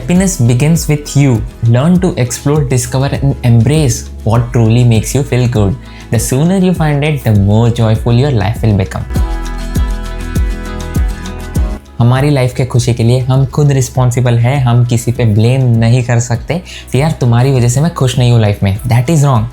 Happiness begins with you. Learn to explore, discover and embrace what truly makes you feel good. The sooner you find it, the more joyful your life will become. हमारी life के खुशी के लिए हम खुद responsible हैं, हम किसी पे ब्लेम नहीं कर सकते कि यार तुम्हारी वजह से मैं खुश नहीं हूँ लाइफ में। That is wrong.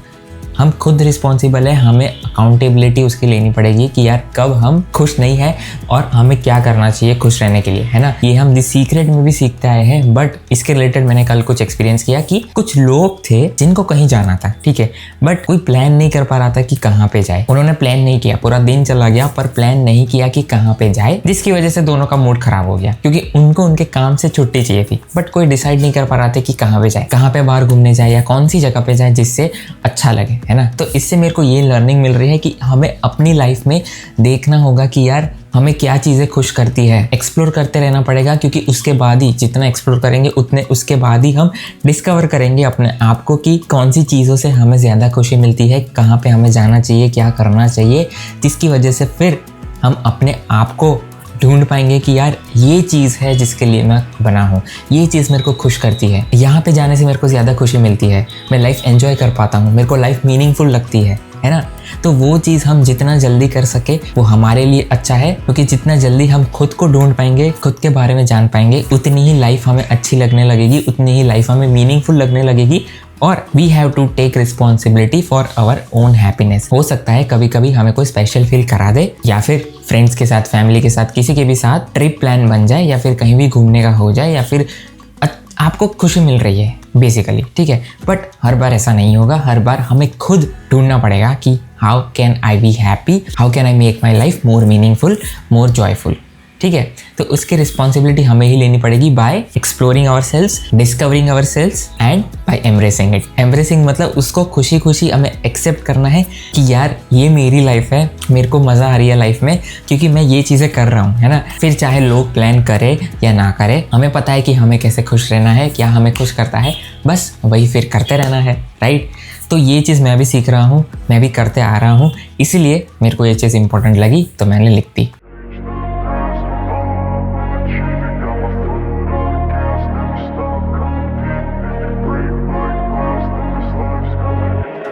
हम खुद रिस्पॉन्सिबल है, हमें अकाउंटेबिलिटी उसकी लेनी पड़ेगी कि यार कब हम खुश नहीं है और हमें क्या करना चाहिए खुश रहने के लिए, है ना। ये हम द सीक्रेट में भी सीखते आए हैं। बट इसके रिलेटेड मैंने कल कुछ एक्सपीरियंस किया कि कुछ लोग थे जिनको कहीं जाना था, ठीक है, बट कोई प्लान नहीं कर पा रहा था कि कहाँ पे जाए। उन्होंने प्लान नहीं किया, पूरा दिन चला गया पर प्लान नहीं किया कि कहाँ पे जाए, जिसकी वजह से दोनों का मूड खराब हो गया क्योंकि उनको उनके काम से छुट्टी चाहिए थी बट कोई डिसाइड नहीं कर पा रहा था कि कहाँ पे जाए, कहाँ पे बाहर घूमने जाए या कौन सी जगह पे जाए जिससे अच्छा लगे, है ना। तो इससे मेरे को ये लर्निंग मिल रही है कि हमें अपनी लाइफ में देखना होगा कि यार हमें क्या चीज़ें खुश करती है, एक्सप्लोर करते रहना पड़ेगा क्योंकि उसके बाद ही जितना एक्सप्लोर करेंगे उतने उसके बाद ही हम डिस्कवर करेंगे अपने आप को कि कौन सी चीज़ों से हमें ज़्यादा खुशी मिलती है, कहाँ पे हमें जाना चाहिए, क्या करना चाहिए, जिसकी वजह से फिर हम अपने आप को ढूंढ पाएंगे कि यार ये चीज़ है जिसके लिए मैं बना हूँ, ये चीज़ मेरे को खुश करती है, यहाँ पे जाने से मेरे को ज़्यादा खुशी मिलती है, मैं लाइफ एंजॉय कर पाता हूँ, मेरे को लाइफ मीनिंगफुल लगती है ना। तो वो चीज़ हम जितना जल्दी कर सके वो हमारे लिए अच्छा है क्योंकि जितना जल्दी हम खुद को ढूंढ पाएंगे, खुद के बारे में जान पाएंगे, उतनी ही लाइफ हमें अच्छी लगने लगेगी, उतनी ही लाइफ हमें मीनिंगफुल लगने लगेगी। और we have to take responsibility for our own happiness. हो सकता है कभी कभी हमें कोई स्पेशल फील करा दे या फिर फ्रेंड्स के साथ, फैमिली के साथ, किसी के भी साथ ट्रिप प्लान बन जाए या फिर कहीं भी घूमने का हो जाए या फिर आपको खुशी मिल रही है बेसिकली, ठीक है, बट हर बार ऐसा नहीं होगा। हर बार हमें खुद ढूंढना पड़ेगा कि how can I be happy, how can I make my life more meaningful, more joyful, ठीक है। तो उसकी रिस्पॉन्सिबिलिटी हमें ही लेनी पड़ेगी by exploring our selves, discovering our selves and by embracing it. Embracing मतलब उसको खुशी खुशी हमें एक्सेप्ट करना है कि यार ये मेरी लाइफ है, मेरे को मज़ा आ रही है लाइफ में क्योंकि मैं ये चीज़ें कर रहा हूँ, है ना। फिर चाहे लोग प्लान करें या ना करें, हमें पता है कि हमें कैसे खुश रहना है, क्या हमें खुश करता है, बस वही फिर करते रहना है, राइट। तो ये चीज़ मैं भी सीख रहा हूँ, मैं भी करते आ रहा हूँ, इसीलिए मेरे को ये चीज़ इंपॉर्टेंट लगी तो मैंने लिख दी।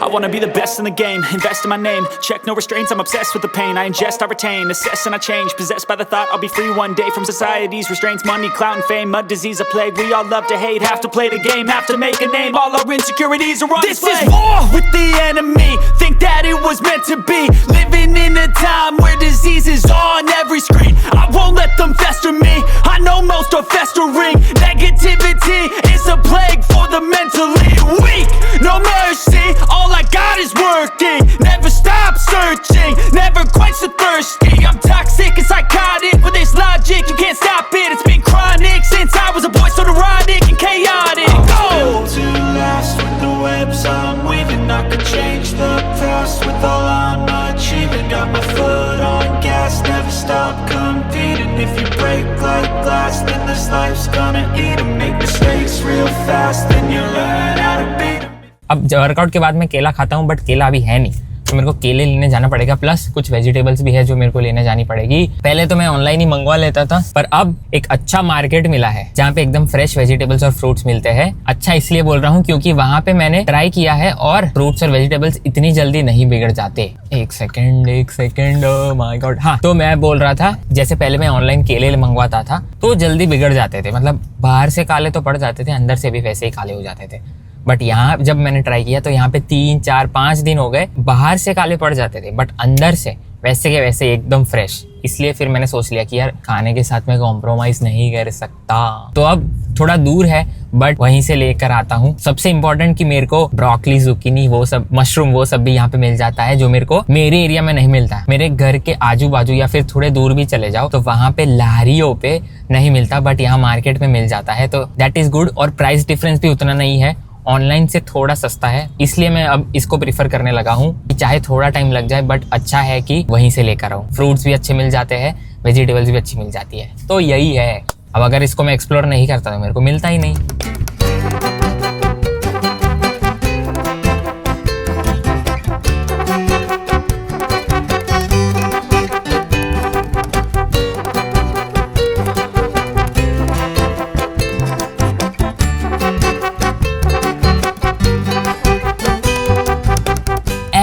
I wanna be the best in the game, invest in my name, check no restraints, I'm obsessed with the pain, I ingest, I retain, assess and I change, possessed by the thought I'll be free one day from society's restraints, money, clout and fame, a disease, a plague, we all love to hate, have to play the game, have to make a name, all our insecurities are on display. This is war with the enemy, think that it was meant to be, living in a time where disease is on every screen, I won't let them fester me, I know most are festering, negativity is a plague for the mentally weak, no mercy, all I got is working, never stop searching, never quench the thirsty, I'm toxic and psychotic, with this logic, you can't stop it, it's been chronic, since I was a boy, so neurotic and chaotic. I'm built to last with the webs I'm weaving, I could change the past with all I'm achieving, got my foot on gas, never stop competing, if you break like glass, then this life's gonna eat 'em, make mistakes real fast, then you learn how to beat 'em. अब workout के बाद मैं केला खाता हूँ but केला अभी है नहीं, तो मेरे को केले लेने जाना पड़ेगा, प्लस कुछ वेजिटेबल्स भी है जो मेरे को लेने जानी पड़ेगी। पहले तो मैं ऑनलाइन ही मंगवा लेता था पर अब एक अच्छा मार्केट मिला है जहाँ पे एकदम फ्रेश वेजिटेबल्स और फ्रूट्स मिलते हैं। अच्छा इसलिए बोल रहा हूँ क्योंकि वहाँ पे मैंने ट्राई किया है और फ्रूट्स और वेजिटेबल्स इतनी जल्दी नहीं बिगड़ जाते। एक सेकेंड, ओह माय गॉड। हाँ, तो मैं बोल रहा था जैसे पहले मैं ऑनलाइन केले मंगवाता था तो जल्दी बिगड़ जाते थे, मतलब बाहर से काले तो पड़ जाते थे, अंदर से भी वैसे ही काले हो जाते थे। बट यहाँ जब मैंने ट्राई किया तो यहाँ पे 3, 4, 5 दिन हो गए, बाहर से काले पड़ जाते थे बट अंदर से वैसे के वैसे एकदम फ्रेश। इसलिए फिर मैंने सोच लिया कि यार खाने के साथ मैं कॉम्प्रोमाइज़ नहीं कर सकता, तो अब थोड़ा दूर है बट वहीं से लेकर आता हूँ। सबसे इम्पोर्टेंट कि मेरे को ब्रोकली, जुकीनी, वो सब, मशरूम, वो सब भी यहाँ पे मिल जाता है जो मेरे को मेरे एरिया में नहीं मिलता। मेरे घर के आजू बाजू या फिर थोड़े दूर भी चले जाओ तो वहाँ पे लारियों पे नहीं मिलता बट यहाँ मार्केट में मिल जाता है, तो दैट इज गुड। और प्राइस डिफरेंस भी उतना नहीं है, ऑनलाइन से थोड़ा सस्ता है, इसलिए मैं अब इसको प्रीफर करने लगा हूँ कि चाहे थोड़ा टाइम लग जाए बट अच्छा है कि वहीं से लेकर आऊँ। फ्रूट्स भी अच्छे मिल जाते हैं, वेजिटेबल्स भी अच्छी मिल जाती है, तो यही है। अब अगर इसको मैं एक्सप्लोर नहीं करता तो मेरे को मिलता ही नहीं।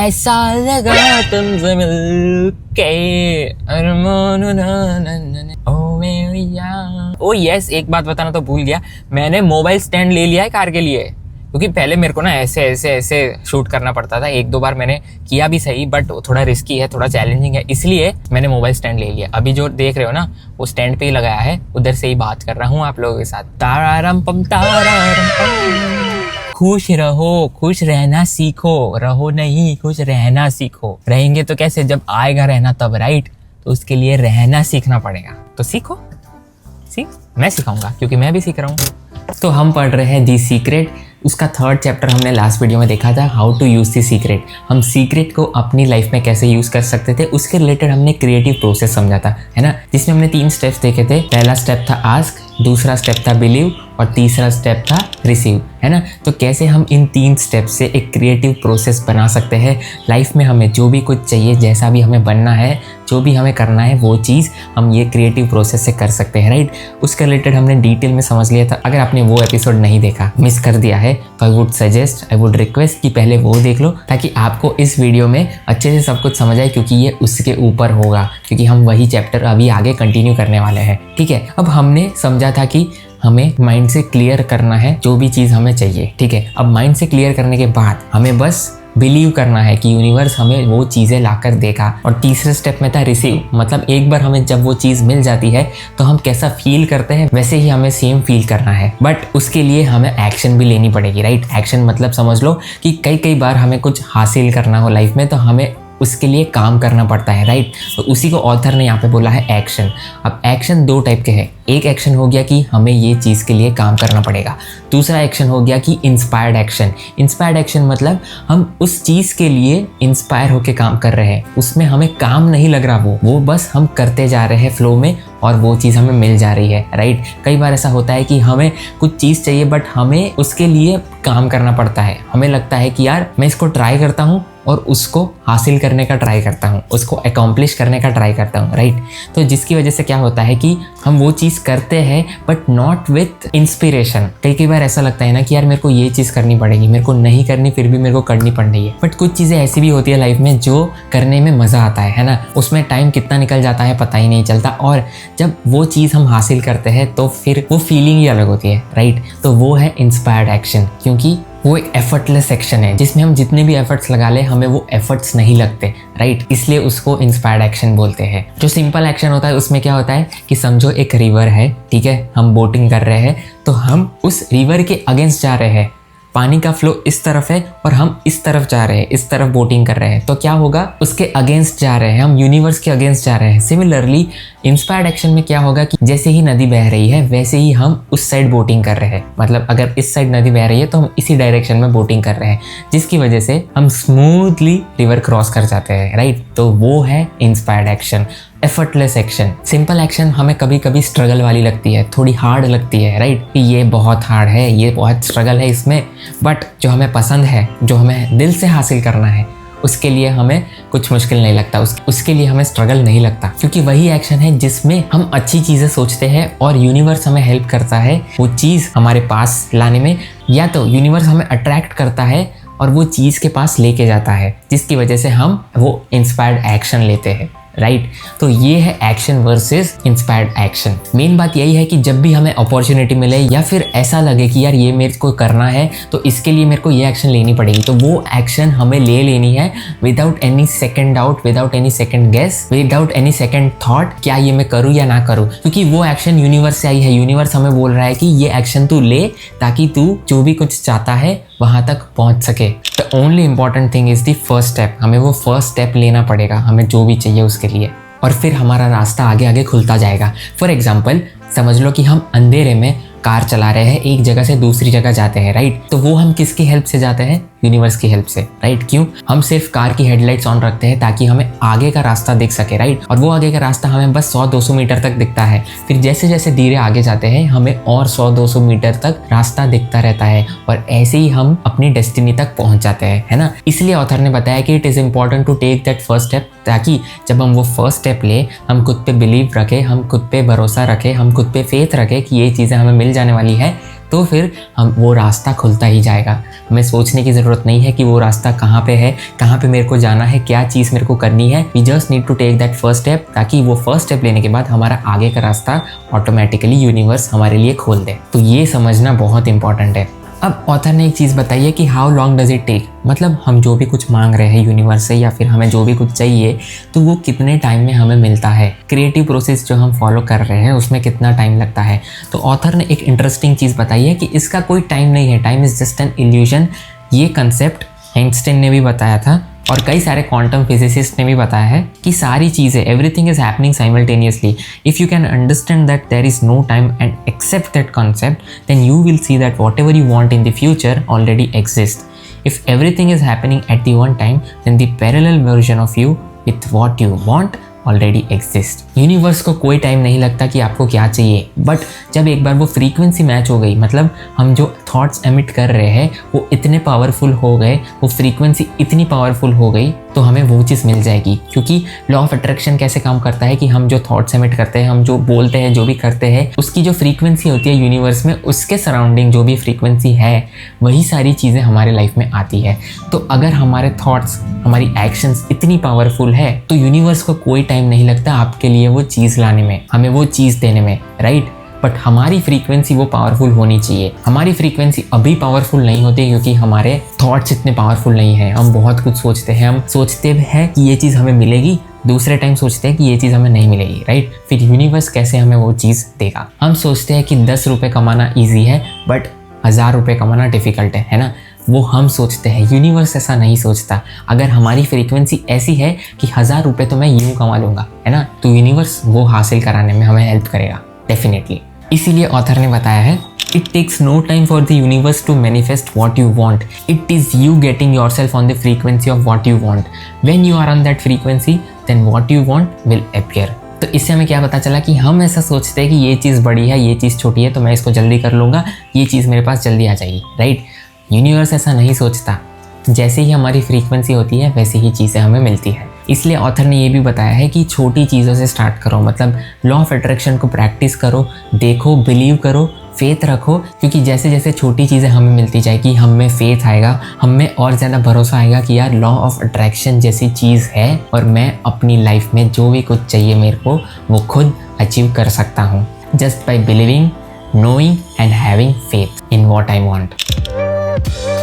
ऐसा लगा तुमसे मिलके ओ यस, एक बात बताना तो भूल गया, मैंने मोबाइल स्टैंड ले लिया है कार के लिए, क्योंकि पहले मेरे को ना ऐसे ऐसे ऐसे शूट करना पड़ता था। एक दो बार मैंने किया भी सही, बट थोड़ा रिस्की है, थोड़ा चैलेंजिंग है, इसलिए मैंने मोबाइल स्टैंड ले लिया। अभी जो देख रहे हो ना, वो स्टैंड पे ही लगाया है, उधर से ही बात कर रहा हूँ आप लोगों के साथ। तारारम पम तारारम पम। खुश रहो, खुश रहना सीखो, रहो नहीं खुश रहना सीखो। रहेंगे तो कैसे, जब आएगा रहना तब, राइट? तो उसके लिए रहना सीखना पड़ेगा, तो सीखो। मैं सिखाऊंगा, क्योंकि मैं भी सीख रहा हूँ। तो हम पढ़ रहे हैं दी सीक्रेट, उसका 3rd चैप्टर हमने लास्ट वीडियो में देखा था, how to use the secret. हम सीक्रेट को अपनी लाइफ में कैसे यूज़ कर सकते थे, उसके रिलेटेड हमने क्रिएटिव प्रोसेस समझा था, है ना, जिसमें हमने 3 स्टेप्स देखे थे। पहला स्टेप था आस्क, दूसरा स्टेप था बिलीव और तीसरा स्टेप था रिसीव, है ना। तो कैसे हम इन 3 स्टेप से एक क्रिएटिव प्रोसेस बना सकते हैं लाइफ में। हमें जो भी कुछ चाहिए, जैसा भी हमें बनना है, जो भी हमें करना है, वो चीज़ हम ये क्रिएटिव प्रोसेस से कर सकते हैं, राइट। उसके रिलेटेड हमने डिटेल में समझ लिया था। अगर आपने वो एपिसोड नहीं देखा, मिस कर दिया है, तो आई वुड रिक्वेस्ट कि पहले वो देख लो, ताकि आपको इस वीडियो में अच्छे से सब कुछ समझ आए, क्योंकि ये उसके ऊपर होगा, क्योंकि हम वही चैप्टर अभी आगे कंटिन्यू करने वाले हैं, ठीक है। अब हमने समझा था कि हमें माइंड से क्लियर करना है जो भी चीज़ हमें चाहिए, ठीक है। अब माइंड से क्लियर करने के बाद हमें बस बिलीव करना है कि यूनिवर्स हमें वो चीज़ें लाकर देगा। और तीसरे स्टेप में था रिसीव, मतलब एक बार हमें जब वो चीज़ मिल जाती है तो हम कैसा फील करते हैं, वैसे ही हमें सेम फील करना है। बट उसके लिए हमें एक्शन भी लेनी पड़ेगी, राइट। एक्शन मतलब समझ लो कि कई बार हमें कुछ हासिल करना हो लाइफ में, तो हमें उसके लिए काम करना पड़ता है, राइट। तो उसी को ऑथर ने यहाँ पे बोला है एक्शन। अब एक्शन 2 टाइप के हैं। एक एक्शन हो गया कि हमें ये चीज़ के लिए काम करना पड़ेगा। दूसरा एक्शन हो गया कि इंस्पायर्ड एक्शन। इंस्पायर्ड एक्शन मतलब हम उस चीज़ के लिए इंस्पायर होकर काम कर रहे हैं, उसमें हमें काम नहीं लग रहा, वो बस हम करते जा रहे हैं फ्लो में, और वो चीज़ हमें मिल जा रही है, राइट। कई बार ऐसा होता है कि हमें कुछ चीज़ चाहिए, बट हमें उसके लिए काम करना पड़ता है। हमें लगता है कि यार मैं इसको ट्राई करता हूँ और उसको हासिल करने का ट्राई करता हूँ, उसको अकॉम्प्लिश करने का ट्राई करता हूँ, राइट। तो जिसकी वजह से क्या होता है कि हम वो चीज़ करते हैं, बट नॉट विथ इंस्पिरेशन। कई बार ऐसा लगता है ना कि यार मेरे को ये चीज़ करनी पड़ेगी, मेरे को नहीं करनी फिर भी मेरे को करनी पड़ रही है। बट कुछ चीज़ें ऐसी भी होती है लाइफ में जो करने में मज़ा आता है ना, उसमें टाइम कितना निकल जाता है पता ही नहीं चलता, और जब वो चीज़ हम हासिल करते हैं तो फिर वो फीलिंग ही अलग होती है, राइट। तो वो है इंस्पायर्ड एक्शन, क्योंकि वो एक एफर्टलेस एक्शन है, जिसमें हम जितने भी एफर्ट्स लगा ले हमें वो एफर्ट्स नहीं लगते, राइट। इसलिए उसको इंस्पायर्ड एक्शन बोलते हैं। जो सिंपल एक्शन होता है उसमें क्या होता है कि समझो एक रिवर है, ठीक है, हम बोटिंग कर रहे हैं, तो हम उस रिवर के अगेंस्ट जा रहे हैं। पानी का फ्लो इस तरफ है और हम इस तरफ जा रहे हैं, इस तरफ बोटिंग कर रहे हैं, तो क्या होगा, उसके अगेंस्ट जा रहे हैं, हम यूनिवर्स के अगेंस्ट जा रहे हैं। सिमिलरली इंस्पायर्ड एक्शन में क्या होगा कि जैसे ही नदी बह रही है वैसे ही हम उस साइड बोटिंग कर रहे हैं। मतलब अगर इस साइड नदी बह रही है तो हम इसी डायरेक्शन में बोटिंग कर रहे हैं, जिसकी वजह से हम स्मूथली रिवर क्रॉस कर जाते हैं, राइट। तो वो है inspired action, effortless action. Simple action हमें कभी कभी स्ट्रगल वाली लगती है, थोड़ी हार्ड लगती है, राइट, कि ये बहुत हार्ड है, ये बहुत स्ट्रगल है इसमें। बट जो हमें पसंद है, जो हमें दिल से हासिल करना है, उसके लिए हमें कुछ मुश्किल नहीं लगता, उसके लिए हमें स्ट्रगल नहीं लगता, क्योंकि वही एक्शन है जिसमें हम अच्छी चीज़ें सोचते हैं और यूनिवर्स हमें हेल्प करता है वो चीज़ हमारे पास लाने में, या तो यूनिवर्स हमें अट्रैक्ट करता है और वो चीज़ के पास लेके जाता है, जिसकी वजह से हम वो इंस्पायर्ड एक्शन लेते हैं, राइट। तो ये है action versus inspired action. Main बात यही है कि जब भी हमें अपॉर्चुनिटी मिले या फिर ऐसा लगे कि यार ये मेरे को करना है तो इसके लिए मेरे को ये एक्शन लेनी पड़ेगी, तो वो एक्शन हमें ले लेनी है without any second doubt, without any second guess, without any second thought, क्या ये मैं करूँ या ना करूँ, क्योंकि वो एक्शन यूनिवर्स से आई है। यूनिवर्स हमें बोल रहा है कि ये एक्शन तू ले, ताकि तू जो भी कुछ चाहता है वहाँ तक पहुँच सके। The only important thing is the first step. हमें वो फर्स्ट स्टेप लेना पड़ेगा, हमें जो भी चाहिए उसके लिए, और फिर हमारा रास्ता आगे आगे खुलता जाएगा। फॉर एग्जाम्पल समझ लो कि हम अंधेरे में कार चला रहे हैं, एक जगह से दूसरी जगह जाते हैं, राइट। तो वो हम किसकी हेल्प से जाते हैं, यूनिवर्स की हेल्प से, राइट। क्यों, हम सिर्फ कार की हेडलाइट्स ऑन रखते हैं ताकि हमें आगे का रास्ता दिख सके, राइट। और वो आगे का रास्ता हमें बस 100-200 मीटर तक दिखता है। फिर जैसे जैसे धीरे आगे जाते हैं हमें और 100-200 मीटर तक रास्ता दिखता रहता है, और ऐसे ही हम अपनी डेस्टिनी तक पहुंच जाते हैं, है ना। इसलिए ऑथर ने बताया कि it is important to take that first step, ताकि जब हम वो फर्स्ट स्टेप ले, हम खुद पे बिलीव रखें, हम खुद पे भरोसा रखें, हम खुद पे फेथ रखें कि ये चीज़ें हमें मिल जाने वाली है, तो फिर हम वो रास्ता खुलता ही जाएगा। हमें सोचने की ज़रूरत नहीं है कि वो रास्ता कहाँ पे है, कहाँ पे मेरे को जाना है, क्या चीज़ मेरे को करनी है। We just need to take that first step, ताकि वो फर्स्ट स्टेप लेने के बाद हमारा आगे का रास्ता ऑटोमेटिकली यूनिवर्स हमारे लिए खोल दे। तो ये समझना बहुत इंपॉर्टेंट है। अब ऑथर ने एक चीज़ बताई है कि how long does it take, मतलब हम जो भी कुछ मांग रहे हैं यूनिवर्स से या फिर हमें जो भी कुछ चाहिए तो वो कितने टाइम में हमें मिलता है। क्रिएटिव प्रोसेस जो हम फॉलो कर रहे हैं उसमें कितना टाइम लगता है। तो ऑथर ने एक इंटरेस्टिंग चीज़ बताई है कि इसका कोई टाइम नहीं है, time is just an illusion. ये कंसेप्ट आइंस्टाइन ने भी बताया था और कई सारे क्वांटम फिजिसिस्ट ने भी बताया है कि सारी चीज़ें, everything is happening simultaneously. If you can understand that there is no time and accept that concept, then you will see that whatever you want in the future already exist. If everything is happening at the one time, then the parallel version of you with what you want already exist. Universe को कोई time नहीं लगता कि आपको क्या चाहिए, but जब एक बार वो फ्रीक्वेंसी मैच हो गई, मतलब हम जो थॉट्स एमिट कर रहे हैं वो इतने पावरफुल हो गए, वो फ्रीक्वेंसी इतनी पावरफुल हो गई, तो हमें वो चीज़ मिल जाएगी। क्योंकि लॉ ऑफ अट्रैक्शन कैसे काम करता है कि हम जो थॉट्स एमिट करते हैं, हम जो बोलते हैं, जो भी करते हैं, उसकी जो फ्रीक्वेंसी होती है यूनिवर्स में, उसके सराउंडिंग जो भी फ्रीक्वेंसी है वही सारी चीज़ें हमारे लाइफ में आती है। तो अगर हमारे थॉट्स, हमारी एक्शंस इतनी पावरफुल है तो यूनिवर्स को कोई टाइम नहीं लगता आपके लिए वो चीज़ लाने में, हमें वो चीज़ देने में, राइट। बट हमारी फ्रीक्वेंसी वो पावरफुल होनी चाहिए। हमारी फ्रीक्वेंसी अभी पावरफुल नहीं होती क्योंकि हमारे थॉट्स इतने पावरफुल नहीं हैं। हम बहुत कुछ सोचते हैं, हम सोचते हैं कि ये चीज़ हमें मिलेगी, दूसरे टाइम सोचते हैं कि ये चीज़ हमें नहीं मिलेगी, राइट। फिर यूनिवर्स कैसे हमें वो चीज़ देगा। हम सोचते हैं कि 10 रुपये कमाना ईजी है बट 1000 रुपये कमाना डिफ़िकल्ट है ना। वो हम सोचते हैं, यूनिवर्स ऐसा नहीं सोचता। अगर हमारी फ्रीक्वेंसी ऐसी है कि 1000 रुपये तो मैं यूँ कमा लूँगा, है ना, तो यूनिवर्स वो हासिल कराने में हमें हेल्प करेगा डेफिनेटली। इसीलिए ऑथर ने बताया है, it takes no time for the universe to manifest what you want, it is you getting yourself on the frequency of what you want. When you are on that frequency then what you want will appear. तो इससे हमें क्या पता चला कि हम ऐसा सोचते हैं कि ये चीज़ बड़ी है, ये चीज़ छोटी है, तो मैं इसको जल्दी कर लूँगा, ये चीज़ मेरे पास जल्दी आ जाएगी, राइट। यूनिवर्स ऐसा नहीं सोचता। जैसे ही हमारी फ्रीक्वेंसी होती है वैसे ही चीज़ें हमें मिलती है। इसलिए ऑथर ने ये भी बताया है कि छोटी चीज़ों से स्टार्ट करो, मतलब लॉ ऑफ अट्रैक्शन को प्रैक्टिस करो, देखो, बिलीव करो, फेथ रखो, क्योंकि जैसे जैसे छोटी चीज़ें हमें मिलती जाएगी हम में फेथ आएगा, हम में और ज़्यादा भरोसा आएगा कि यार लॉ ऑफ अट्रैक्शन जैसी चीज़ है और मैं अपनी लाइफ में जो भी कुछ चाहिए मेरे को वो खुद अचीव कर सकता हूँ, just by believing, knowing and having faith in what I want.